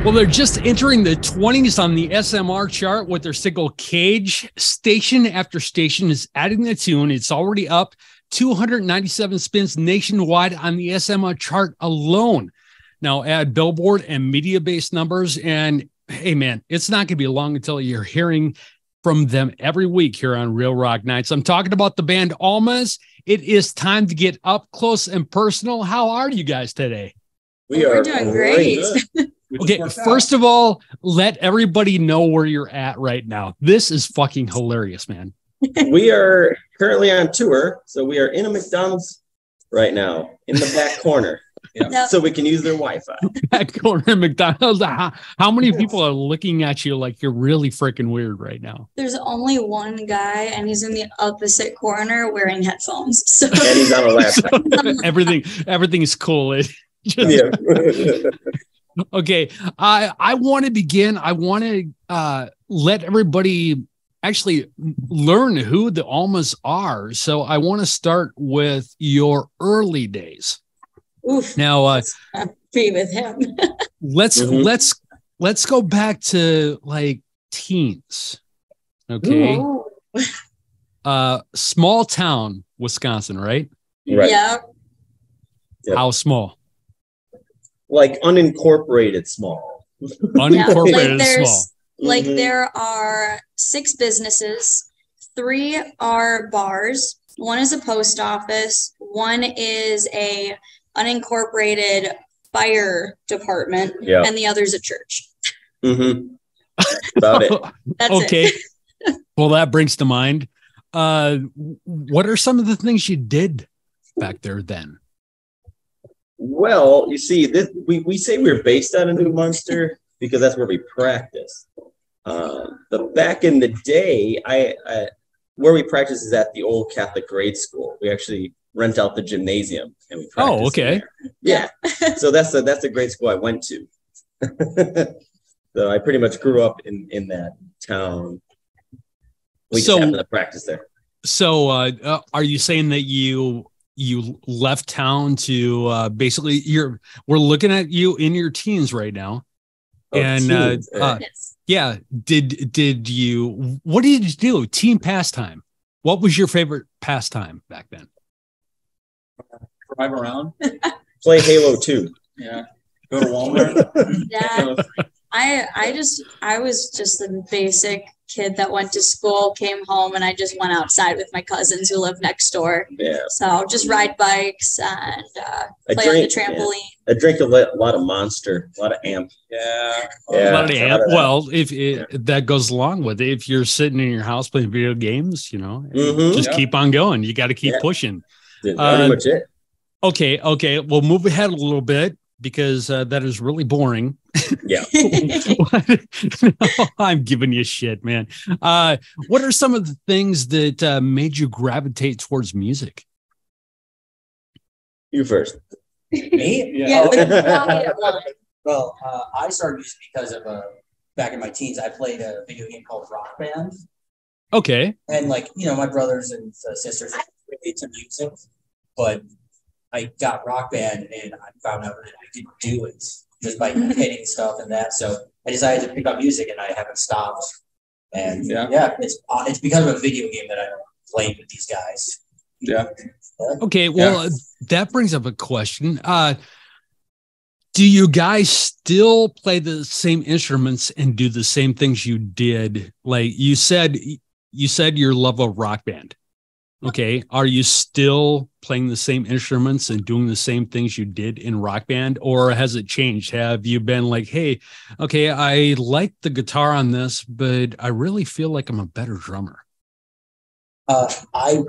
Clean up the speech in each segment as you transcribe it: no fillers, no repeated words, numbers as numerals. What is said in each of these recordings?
Well, they're just entering the 20s on the SMR chart with their single Cage. Station after station is adding the tune. It's already up 297 spins nationwide on the SMR chart alone. Now add Billboard and media-based numbers, and hey, man, it's not going to be long until you're hearing from them every week here on Real Rock Nights. I'm talking about the band Almas. It is time to get up close and personal. How are you guys today? We're doing great. Okay, first of all, let everybody know where you're at right now. This is fucking hilarious, man. We are currently on tour, so we are in a McDonald's right now in the back corner. Yep. So we can use their Wi-Fi. Back corner McDonald's. How many people are looking at you like you're really freaking weird right now? There's only one guy, and he's in the opposite corner wearing headphones. So. And he's on a laptop. So everything is cool. Yeah. Okay, I want to begin. I want to let everybody actually learn who the Almas are. So I want to start with your early days. Oof. Now, be with him. let's go back to like teens. Okay, small town, Wisconsin, right? Right. Yeah. Yep. How small? Like unincorporated small. Unincorporated small. Like there are 6 businesses, 3 are bars, 1 is a post office, 1 is a unincorporated fire department, and the other's a church. Mm-hmm. About it. That's okay. it. Well, that brings to mind. What are some of the things you did back there then? Well, you see, we say we're based out of New Munster because that's where we practice. But back in the day, where we practice is at the old Catholic grade school. We actually rent out the gymnasium and we practice. Oh, okay. There. Yeah. So that's a grade school I went to. So I pretty much grew up in that town. We just happened to practice there. So are you saying that you left town to basically we're looking at you in your teens right now? Oh, and teens, yes. Yeah, what did you do? Teen pastime. What was your favorite pastime back then? Drive around. Play Halo 2. Yeah. Go to Walmart. Yeah. I was just a basic kid that went to school, came home, and I just went outside with my cousins who lived next door. Yeah. So just ride bikes and play on the trampoline. Yeah. I drank a lot of Monster, a lot of Amp. Yeah. A lot of Amp. Well, if that goes along with it, if you're sitting in your house playing video games, just keep on going. You got to keep pushing. That's pretty much it. Okay. We'll move ahead a little bit because that is really boring. Yeah. No, I'm giving you shit, man. What are some of the things that made you gravitate towards music? You first. Me? Yeah. Well, I started music because of back in my teens, I played a video game called Rock Band. Okay. And my brothers and sisters were into music, but I got Rock Band and I found out that I could do it just by hitting stuff and that. So I decided to pick up music and I haven't stopped. And it's because of a video game that I played with these guys. Yeah. Okay. Well, that brings up a question. Do you guys still play the same instruments and do the same things you did? Like you said your love of Rock Band. Okay. Are you still playing the same instruments and doing the same things you did in Rock Band, or has it changed? Have you been like, hey, okay, I like the guitar on this, but I really feel like I'm a better drummer? I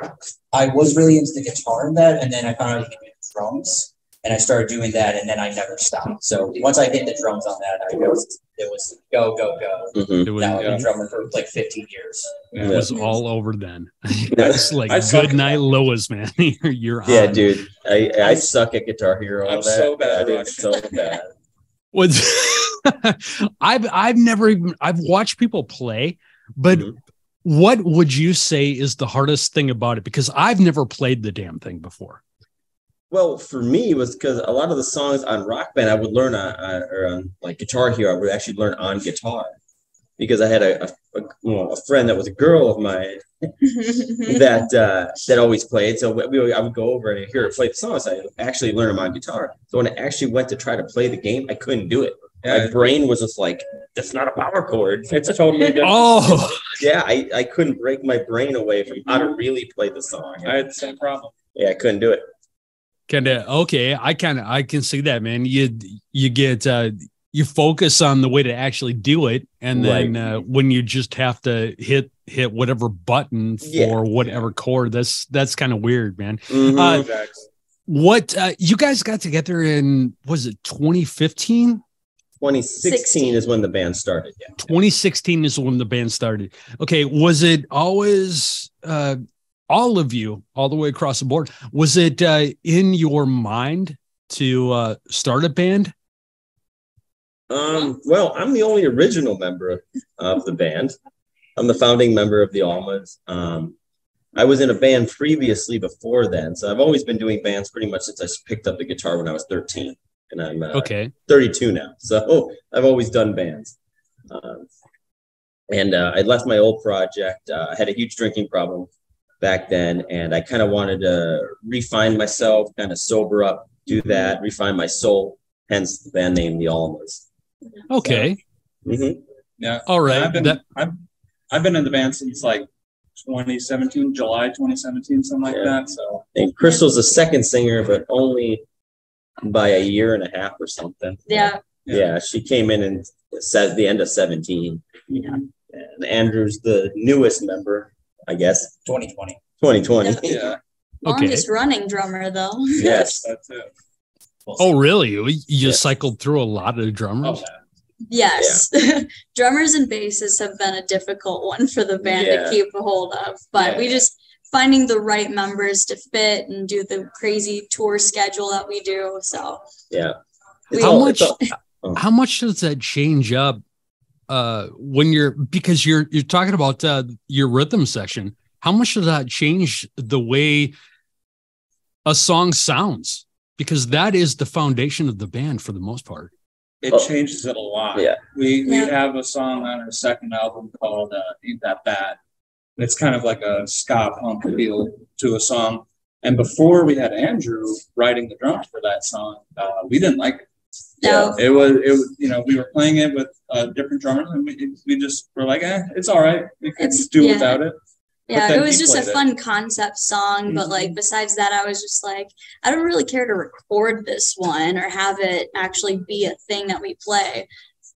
was really into the guitar in that, and then I found out you could do drums, and I started doing that, and then I never stopped. So once I hit the drums on that, it was go. Mm-hmm. Now I've been drumming for like 15 years. It was all over then. That's like good night, Lois, man. You're on. Yeah, dude. I suck at Guitar Hero. I'm so bad. I did so bad. I've watched people play, but what would you say is the hardest thing about it? Because I've never played the damn thing before. Well, for me, it was because a lot of the songs on Rock Band I would learn on like Guitar Hero. I would actually learn on guitar because I had a friend that was a girl of mine that always played. So I would go over and hear her play the songs. I actually learned them on guitar. So when I actually went to try to play the game, I couldn't do it. My brain was just like, that's not a power chord. It's a totally different. Oh, yeah. I couldn't break my brain away from how to really play the song. I had the same problem. Yeah, I couldn't do it. Okay. I can see that, man. You get you focus on the way to actually do it, and then when you just have to hit whatever button for whatever chord, that's kind of weird, man. Mm-hmm. What you guys got together in, was it 2015? 2016 is when the band started. Yeah. 2016 is when the band started. Okay. Was it always all of you, all the way across the board, was it in your mind to start a band? Well, I'm the only original member of the band. I'm the founding member of the Almas. I was in a band previously before then, so I've always been doing bands pretty much since I picked up the guitar when I was 13, and I'm 32 now. So I've always done bands. And I left my old project. I had a huge drinking problem back then, and I kind of wanted to refine myself, kind of sober up, do that, refine my soul. Hence the band name, the Almas. Okay. So, mm-hmm. Yeah. All right. I've been in the band since like 2017, July 2017, something like that. So. And Crystal's the second singer, but only by a year and a half or something. Yeah. Yeah. She came in said the end of 17. Yeah. And Andrew's the newest member, I guess. 2020. Yeah. Longest running drummer though. Yes. That's it. Oh, really? You cycled through a lot of drummers? Oh, Yes. Yeah. Drummers and basses have been a difficult one for the band to keep a hold of, but we just finding the right members to fit and do the crazy tour schedule that we do. So how much does that change up when because you're talking about your rhythm section? How much does that change the way a song sounds? Because that is the foundation of the band for the most part. It changes it a lot. Yeah. We have a song on our second album called Ain't That Bad. It's kind of like a ska punk feel to a song. And before we had Andrew writing the drums for that song, we didn't like it. No. It was we were playing it with different drummers, and we just were like, it's all right. We can do without it. Yeah, it was just a fun concept song, but like besides that, I was just like, I don't really care to record this one or have it actually be a thing that we play.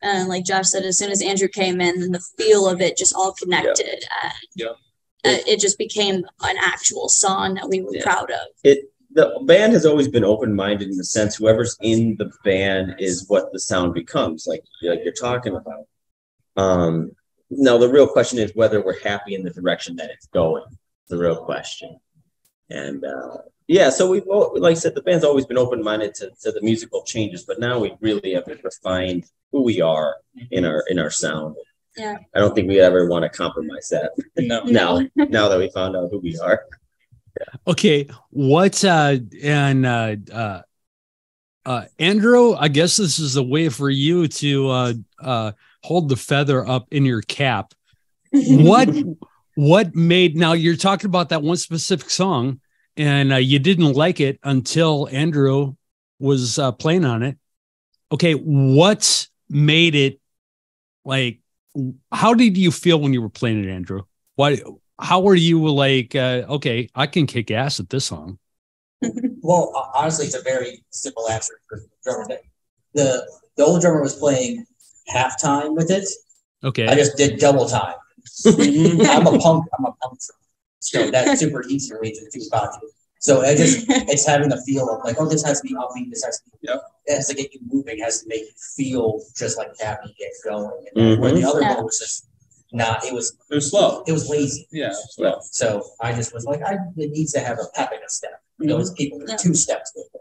And like Josh said, as soon as Andrew came in, the feel of it just all connected. It just became an actual song that we were proud of. The band has always been open-minded in the sense whoever's in the band is what the sound becomes, like you're talking about. Now, the real question is whether we're happy in the direction that it's going. The real question. And so we've, like I said, the band's always been open-minded to the musical changes, but now we really have refined who we are in our sound. Yeah. I don't think we ever want to compromise that. No. Now that we found out who we are. Yeah. Okay. What Andrew, I guess this is a way for you to hold the feather up in your cap. What made, now you're talking about that one specific song and you didn't like it until Andrew was playing on it. Okay. What made it, like, how did you feel when you were playing it, Andrew? How were you like, okay, I can kick ass at this song? Well, honestly, it's a very simple answer for drummer. The old drummer was playing halftime with it. Okay. I just did double time. I'm a punk drummer. So that's super easy for me to do about it. So it's having the feel of like, this has to be upping, this has to be, it has to get you moving, it has to make you feel just like happy, get going. And where the other one was just it was slow. It was lazy. Yeah. Slow. So I just was like, it needs to have a pep in a step. Those people are 2 steps with it.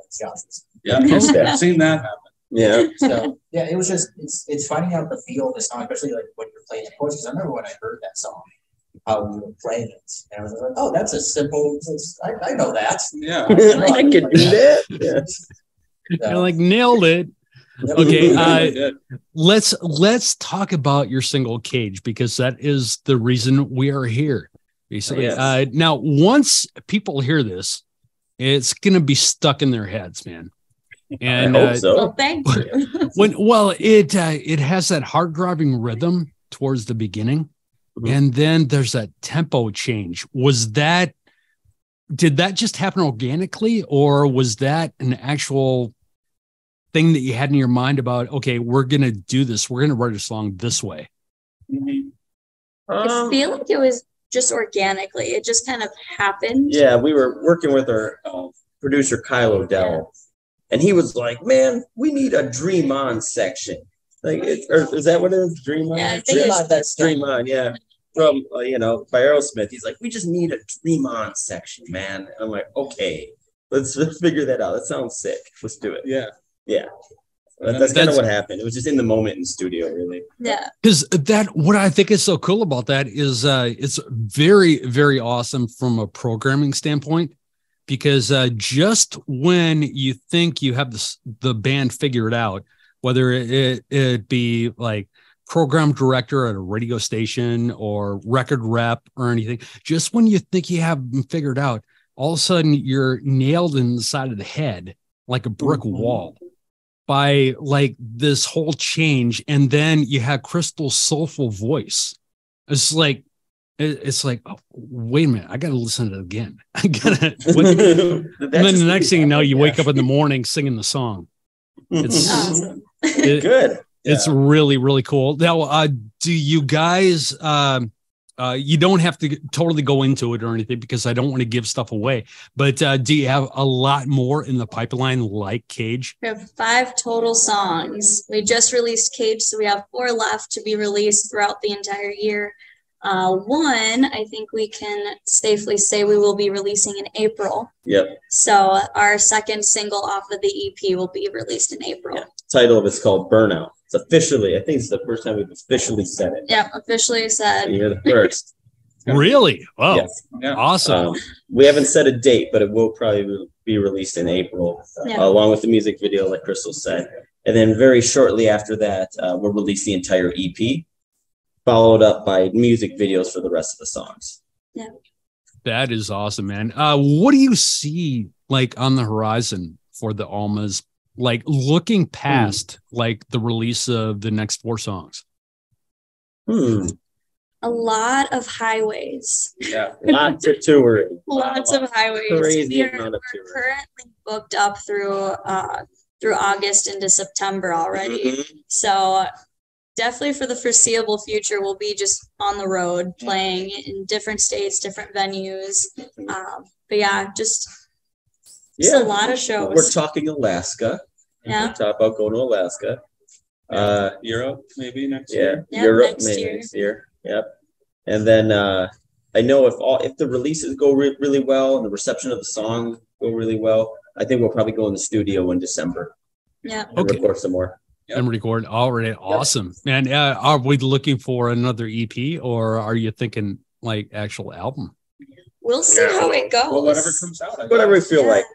Yeah, I've seen that happen. Yeah. So it was just it's finding out the feel of the song, especially like when you're playing the chorus. Because I remember when I heard that song, how we were playing it. And I was like, oh, that's a simple, I know that. Yeah. I could do that. Yeah. You're like nailed it. Okay, let's talk about your single Cage, because that is the reason we are here. Basically, Yes. Now once people hear this, it's gonna be stuck in their heads, man. And I hope so. Well, thank you. it has that heart-dropping rhythm towards the beginning, and then there's that tempo change. Did that just happen organically, or was that an actual thing that you had in your mind about, okay, we're going to do this, we're going to write a song this way? I feel like it was just organically. It just kind of happened. Yeah, we were working with our producer, Kyle O'Dell, and he was like, man, we need a Dream On section. Like, or is that what it is? Dream On? Yeah, I think Dream On, that's Dream On, yeah. From, by Aerosmith. He's like, we just need a Dream On section, man. And I'm like, okay, let's figure that out. That sounds sick. Let's do it. Yeah. Yeah. That's kind of what happened. It was just in the moment in the studio, really. Yeah. Because what I think is so cool about that is it's very, very awesome from a programming standpoint, because just when you think you have the band figured out, whether it be like program director at a radio station or record rep or anything, just when you think you have them figured out, all of a sudden you're nailed in the side of the head like a brick wall by like this whole change. And then you have Crystal's soulful voice. It's like, oh, wait a minute, I got to listen to it again. I got to. And then the next thing you know, you wake up in the morning singing the song. It's Awesome. Good. It's really, really cool. Now, do you guys, you don't have to totally go into it or anything, because I don't want to give stuff away, but do you have a lot more in the pipeline like Cage? We have 5 total songs. We just released Cage, so we have 4 left to be released throughout the entire year. One, I think we can safely say we will be releasing in April. Yep. So our second single off of the EP will be released in April. Yeah. Title of it's called Burnout. It's officially, I think it's the first time we've officially said it. Yep, officially said. You're the first. Really? Oh, Yes. Yeah. awesome. We haven't set a date, but it will probably be released in April, Yeah. along with the music video, like Crystal said. And then very shortly after that, we'll release the entire EP, followed up by music videos for the rest of the songs. Yeah. That is awesome, man. What do you see like on the horizon for the Almas? Like looking past like the release of the next 4 songs. A lot of highways. Yeah. Lots of touring. Lots of highways. Crazy We're amount of touring. currently booked up through August into September already. Mhm. So definitely for the foreseeable future, we'll be just on the road playing in different states, different venues. But yeah, just a lot of shows. We're talking Alaska. Yeah. We're talking about going to Alaska. Europe, maybe next year. Yeah, Europe next maybe year. next year. Yep. And then I know if the releases go really well and the reception of the song go really well, I think we'll probably go in the studio in December Yeah. and Okay. record some more. And record already. Awesome. And are we looking for another EP, or are you thinking like actual album? We'll see how it goes. Well, whatever comes out. I Whatever we guess. feel like.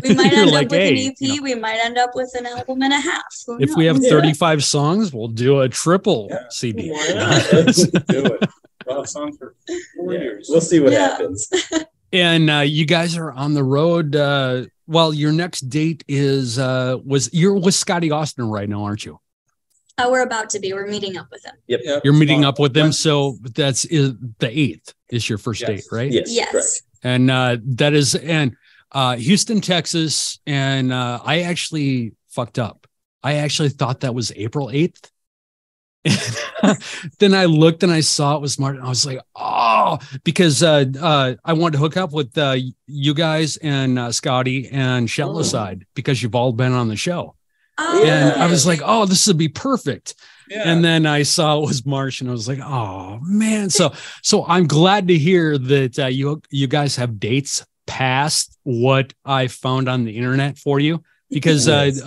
We might You're end like, up with hey, an EP. We might end up with an album and a half. Who If we have knows? 35 songs, we'll do a triple Yeah. CD. Why not? Let's do it. We'll have songs for 4 Yeah. years. We'll see what Yeah. happens. And you guys are on the road. Well, your next date is you're with Scotty Austin right now, aren't you? We're about to be. We're meeting up with him. Yep. You're meeting up with them. So that's the 8th is your first Yes. date, right? Yes. Yes. Correct. And that is Houston, Texas. And I actually fucked up. I actually thought that was April 8th. Then I looked and I saw it was March. I was like, oh, because I wanted to hook up with you guys and Scotty and Shallow Side, because you've all been on the show. Oh, And Yeah. I was like, oh, this would be perfect. Yeah. And then I saw it was March and I was like, oh man. So I'm glad to hear that you guys have dates past what I found on the internet for you, because Yes.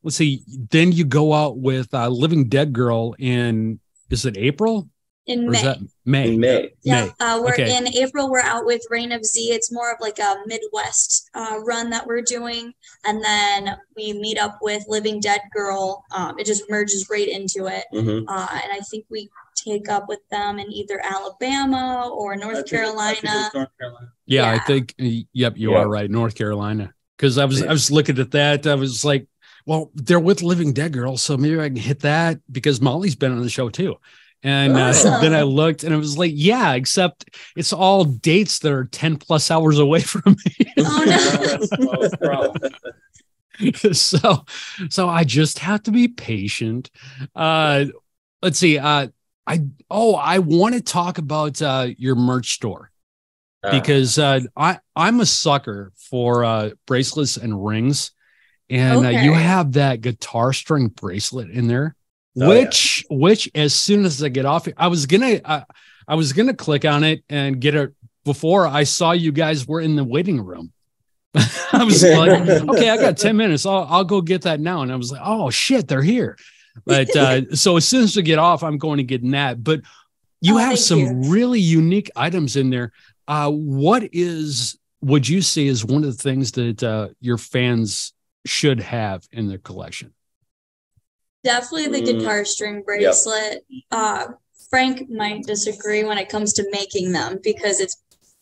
let's see, then you go out with Living Dead Girl is it April? in Or is May. that May. In May. Yeah, May. we're Okay. in April. We're out with Reign of Z. It's more of like a Midwest run that we're doing, and then we meet up with Living Dead Girl. It just merges right into it, Mhm. and I think we take up with them in either Alabama or I North think Carolina. it's North Carolina. Yeah, I Yeah. think. Yep, you Yeah. are right. North Carolina. Because I Yeah. was looking at that. I was like, well, they're with Living Dead Girl, so maybe I can hit that because Molly's been on the show too. And Awesome. then I looked and it was like, yeah, except it's all dates that are 10 plus hours away from me. Oh, no. That's the problem. so I just have to be patient. Let's see. I want to talk about your merch store because I'm a sucker for bracelets and rings, and Okay. you have that guitar string bracelet in there. Oh, which as soon as I get off, I was gonna click on it and get it before I saw you guys were in the waiting room. I was like, okay, I got 10 minutes. I'll go get that now. And I was like, oh shit, they're here. But so as soon as we get off, I'm going to get in that. But you have thank some you. really unique items in there. Would you say is one of the things that your fans should have in their collection? Definitely the guitar string bracelet. Frank might disagree when it comes to making them because it's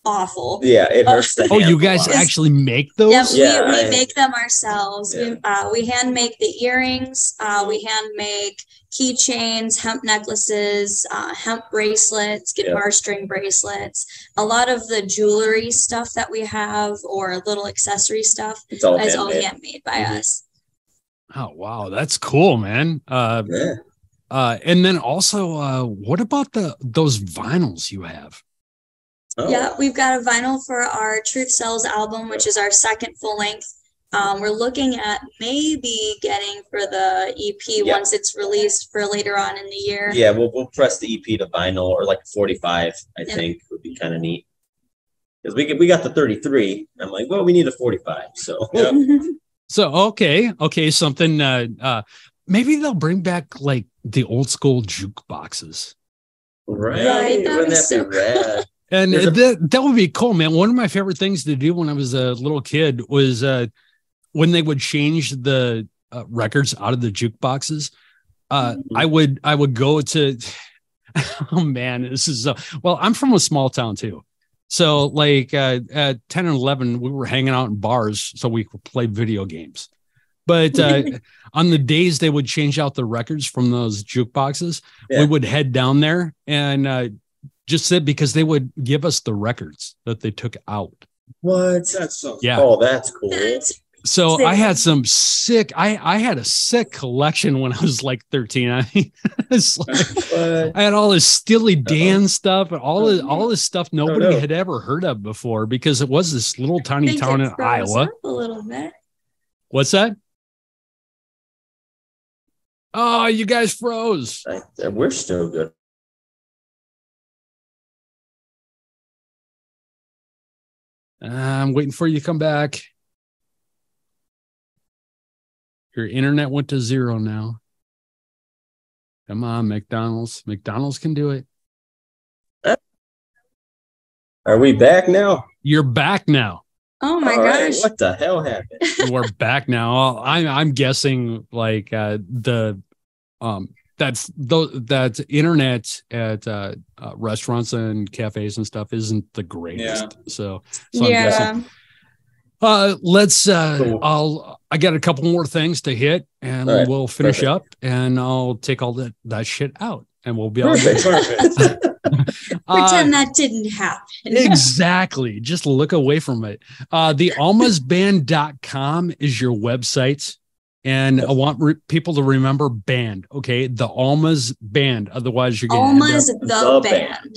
awful. Yeah, it hurts. Oh, you guys actually make those? Yeah, Yeah, we make them ourselves. Yeah. We hand make the earrings. We hand make keychains, hemp necklaces, hemp bracelets, guitar string bracelets. A lot of the jewelry stuff that we have or little accessory stuff It's all is all handmade. handmade by us. Oh, wow. That's cool, man. Yeah. And then also, what about those vinyls you have? Oh. Yeah, we've got a vinyl for our Truth Sells album, which is our second full length. We're looking at maybe getting for the EP once it's released for later on in the year. Yeah, we'll press the EP to vinyl or like 45. I think would be kind of neat because we got the 33. I'm like, well, we need a 45. So So okay, something. Maybe they'll bring back like the old school jukeboxes. right, that wouldn't was that be rad? And There's that would be cool, man. One of my favorite things to do when I was a little kid was when they would change the records out of the jukeboxes. I would go to. Oh man, this is well. I'm from a small town too, so like at 10 and 11, we were hanging out in bars so we could play video games. But on the days they would change out the records from those jukeboxes, we would head down there and just sit because they would give us the records that they took out. What? That's so Yeah. Oh, that's cool. So Sick. I had some sick. I had a sick collection when I was like 13. I mean, it's like, What? I had all this Steely Dan stuff and all this stuff nobody no. had ever heard of before because it was this little tiny think town it in froze Iowa. up a little bit. What's that? Oh, you guys froze. We're still good. I'm waiting for you to come back. Your internet went to 0 now. Come on, McDonald's. McDonald's can do it. Are we back now? You're back now. Oh my All right, gosh. what the hell happened? We're back now. I'm guessing like that's internet at restaurants and cafes and stuff isn't the greatest. So I'm guessing. Let's Cool. I got a couple more things to hit and All right, we'll finish perfect. up and I'll take all that shit out and we'll be all Perfect. good. Pretend that didn't happen. Exactly. Just look away from it. The almasband.com is your website. And I want people to remember band. Okay. The Almas Band. Otherwise, you're going to Almas the band.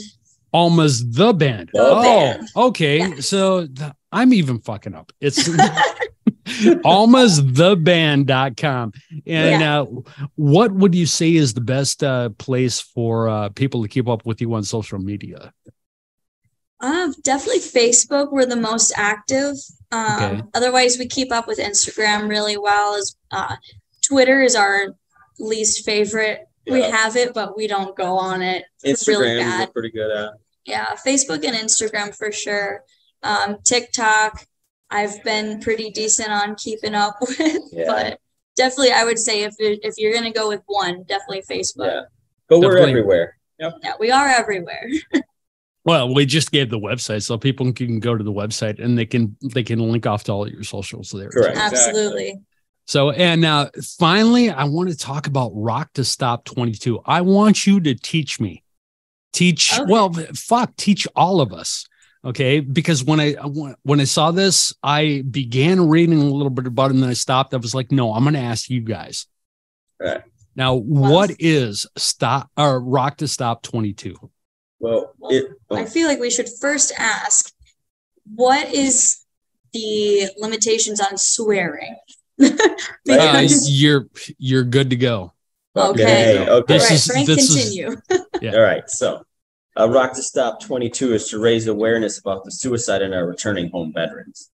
Almas the band. The band. Okay. Yes. So I'm even fucking up. It's almastheband.com. And what would you say is the best place for people to keep up with you on social media? Definitely Facebook. We're the most active. Okay. Otherwise, we keep up with Instagram really well. Twitter is our least favorite We have it, but we don't go on it. It's really Instagram, bad. we're pretty good at. Yeah, Facebook and Instagram for sure. TikTok, I've been pretty decent on keeping up with, but definitely I would say if you're gonna go with one, definitely Facebook. Yeah, but we're everywhere. Yep. Yeah, we are everywhere. Well, we just gave the website, so people can go to the website and they can link off to all your socials there. Correct. Absolutely. So, and now finally, I want to talk about Rock to Stop 22. I want you to teach me. Teach all of us. Okay. Because when I saw this, I began reading a little bit about it and then I stopped. I was like, no, I'm going to ask you guys. Right. Now, what is Rock to Stop 22? Well, I feel like we should first ask, what is the limitations on swearing? You're good to go. Okay. Okay. All right, Frank, continue. All right. So, Rock to Stop 22 is to raise awareness about the suicide in our returning home veterans.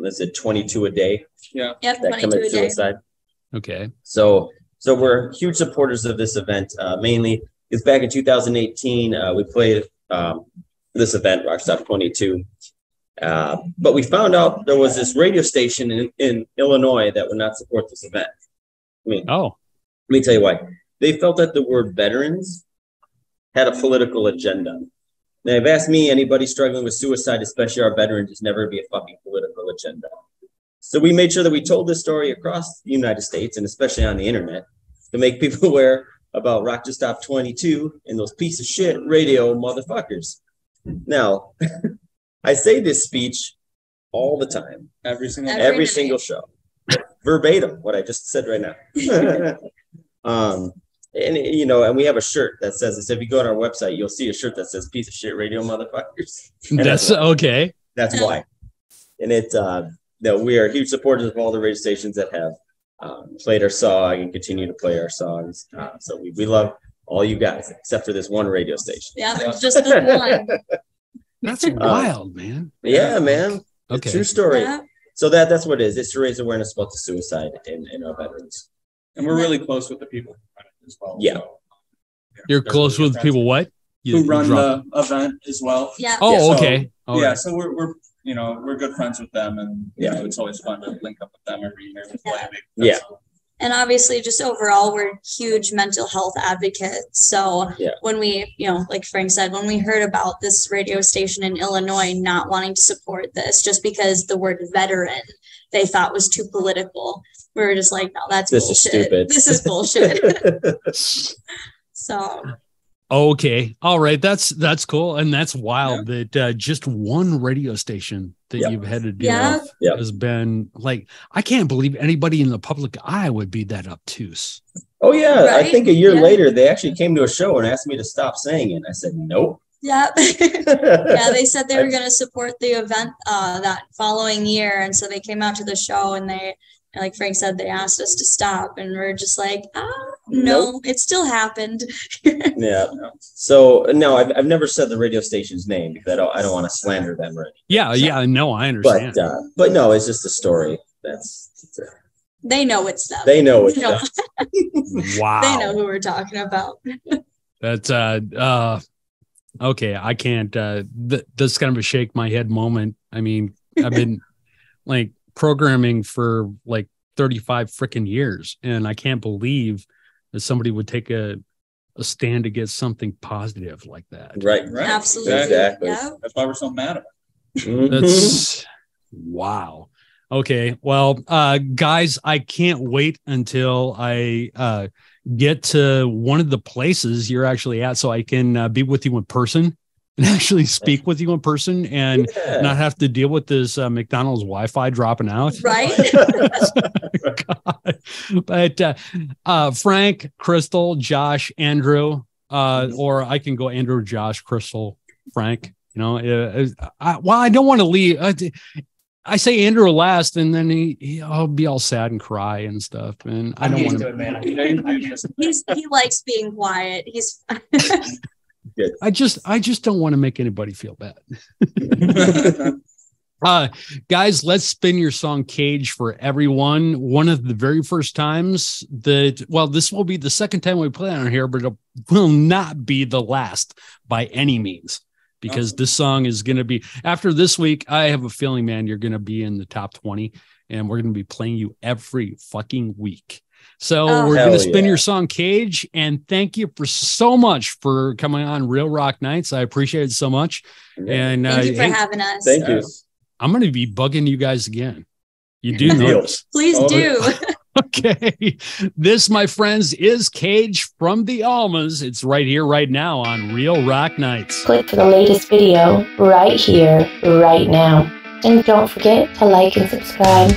That's at 22 a day. Yeah. That commit suicide. Okay. So we're huge supporters of this event. Mainly, it's back in 2018. We played this event, Rock Stop 22. But we found out there was this radio station in Illinois that would not support this event. Let me tell you why. They felt that the word veterans had a political agenda. Now, if you ask me, anybody struggling with suicide, especially our veterans, is never be a fucking political agenda. So we made sure that we told this story across the United States and especially on the internet to make people aware about Rock to Stop 22 and those piece of shit radio motherfuckers. Now, I say this speech all the time. Every single show. Verbatim, what I just said right now. And we have a shirt that says this. If you go on our website, you'll see a shirt that says piece of shit radio motherfuckers. That's okay. That's why. And we are huge supporters of all the radio stations that have played our song and continue to play our songs. So we love all you guys, except for this one radio station. Yeah, just this one. That's wild, man. Yeah, man. Okay. True story. Yeah. So that's what it is. It's to raise awareness about the suicide in our veterans. And we're really close with the people who run it as well. Yeah. So, You're close with people what? Who run the event as well. Yeah. Oh, So, okay. All right. So we're good friends with them, and it's always fun to link up with them every year to play a big festival. And obviously, just overall, we're huge mental health advocates. So when we, like Frank said, when we heard about this radio station in Illinois not wanting to support this just because the word veteran they thought was too political, we were just like, no, that's bullshit. Is stupid. This is bullshit. So. Okay. All right. That's cool. And that's wild that just one radio station that you've had to deal with has been like, I can't believe anybody in the public eye would be that obtuse. Oh, yeah. Right? I think a year later, they actually came to a show and asked me to stop saying it. I said, nope. Yeah. They said they were going to support the event that following year. And so they came out to the show and they, like Frank said, they asked us to stop, and we're just like, no, it still happened. Yeah. So no, I've never said the radio station's name because I don't want to slander them or anything. Yeah. No, I understand. But no, it's just a story. They know it's them. They know it's them. Wow. They know who we're talking about. That's okay. I can't. That's kind of a shake my head moment. I mean, I've been like programming for like 35 freaking years, and I can't believe that somebody would take a stand against something positive like that. Right. Absolutely. Exactly. Yeah. That's why we're so mad at it. Mm-hmm. That's wow. Okay. Well, guys, I can't wait until I get to one of the places you're actually at so I can be with you in person and actually speak with you in person and not have to deal with this McDonald's Wi-Fi dropping out. Right. But Frank, Crystal, Josh, Andrew, or I can go Andrew, Josh, Crystal, Frank, I don't want to leave. I say Andrew last, and then I'll be all sad and cry and stuff. And I don't want to. He likes being quiet. He's. Good. I just don't want to make anybody feel bad. Guys, let's spin your song Cage for everyone. One of the very first times that, well, this will be the second time we play on here, but it will not be the last by any means, because this song is going to be, after this week, I have a feeling, man, you're going to be in the top 20 and we're going to be playing you every fucking week. So we're going to spin your song Cage, and thank you for so much for coming on Real Rock Nights. I appreciate it so much. And thank you for having us. Thank you. I'm going to be bugging you guys again. You do know this. Please do. Okay. This, my friends, is Cage from the Almas. It's right here, right now on Real Rock Nights. Click for the latest video right here, right now. And don't forget to like and subscribe.